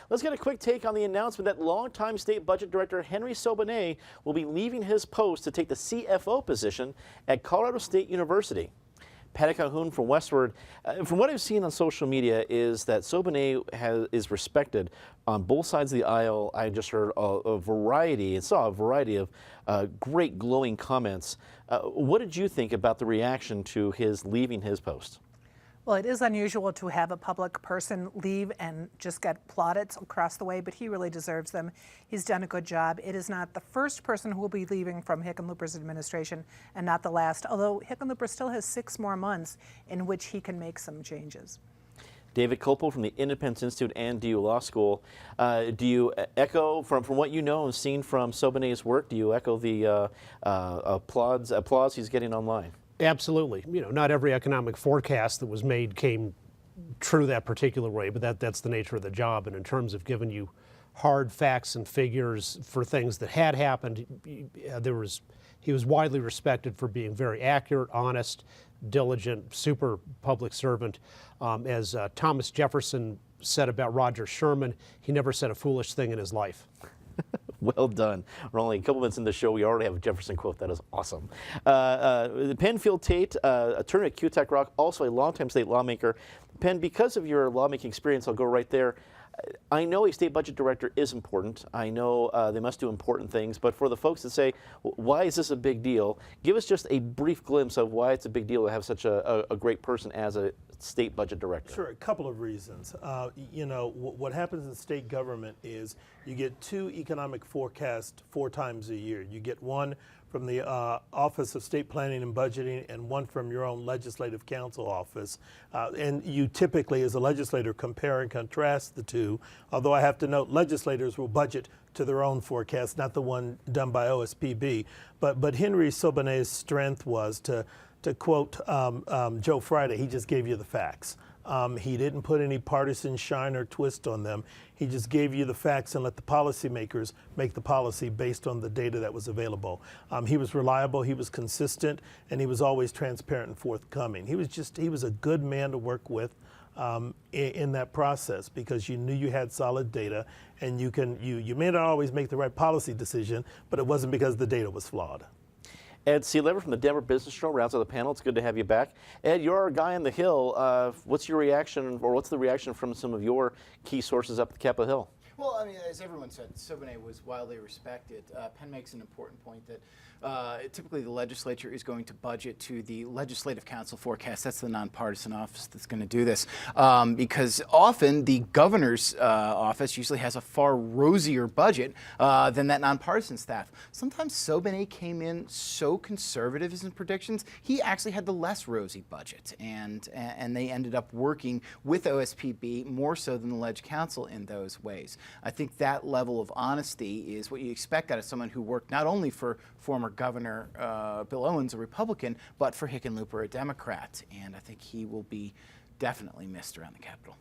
Let's get a quick take on the announcement that longtime State Budget Director Henry Sobanet will be leaving his post to take the CFO position at Colorado State University. Patty Calhoun from Westward. From what I've seen on social media is that Sobanet is respected on both sides of the aisle. I just heard a variety and saw a variety of great glowing comments. What did you think about the reaction to his leaving his post? Well, it is unusual to have a public person leave and just get plaudits across the way, but he really deserves them. He's done a good job. It is not the first person who will be leaving from Hickenlooper's administration and not the last, although Hickenlooper still has 6 more months in which he can make some changes. David Kopel from the Independence Institute and DU Law School. Do you echo, from what you know and seen from Sobanet's work, do you echo the applause he's getting online? Absolutely. You know, not every economic forecast that was made came true that particular way, but that's the nature of the job. And in terms of giving you hard facts and figures for things that had happened, he was widely respected for being very accurate, honest, diligent, super public servant. As Thomas Jefferson said about Roger Sherman, he never said a foolish thing in his life. Well done. We're only a couple minutes in the show. We already have a Jefferson quote. That is awesome. Penfield Tate, attorney at QTech Rock, also a longtime state lawmaker. Penn, because of your lawmaking experience, I'll go right there. I know a state budget director is important. I know they must do important things. But for the folks that say, why is this a big deal? Give us just a brief glimpse of why it's a big deal to have such a great person as a state budget director. Sure, a couple of reasons. You know, what happens in state government is you get 2 economic forecasts 4 times a year. You get one from the Office of State Planning and Budgeting and one from your own Legislative Council office. And you typically, as a legislator, compare and contrast the two, although I have to note legislators will budget to their own forecast, not the one done by OSPB. But Henry Sobanet's strength was to quote Joe Friday, he just gave you the facts. He didn't put any partisan shine or twist on them. He just gave you the facts and let the policymakers make the policy based on the data that was available. He was reliable, he was consistent, and he was always transparent and forthcoming. He was a good man to work with in that process because you knew you had solid data, and you may not always make the right policy decision, but it wasn't because the data was flawed. Ed Seelever from the Denver Business Journal rounds out the panel. It's good to have you back. Ed, you're a guy on the Hill. What's your reaction, or what's the reaction from some of your key sources up at the Capitol Hill? Well, I mean, as everyone said, Sobanet was widely respected. Penn makes an important point that typically the legislature is going to budget to the Legislative Council forecast. That's the nonpartisan office that's going to do this. Because often the governor's office usually has a far rosier budget than that nonpartisan staff. Sometimes Sobanet came in so conservative in his predictions, he actually had the less rosy budget. And they ended up working with OSPB more so than the Leg Council in those ways. I think that level of honesty is what you expect out of someone who worked not only for former Governor Bill Owens, a Republican, but for Hickenlooper, a Democrat. And I think he will be definitely missed around the Capitol.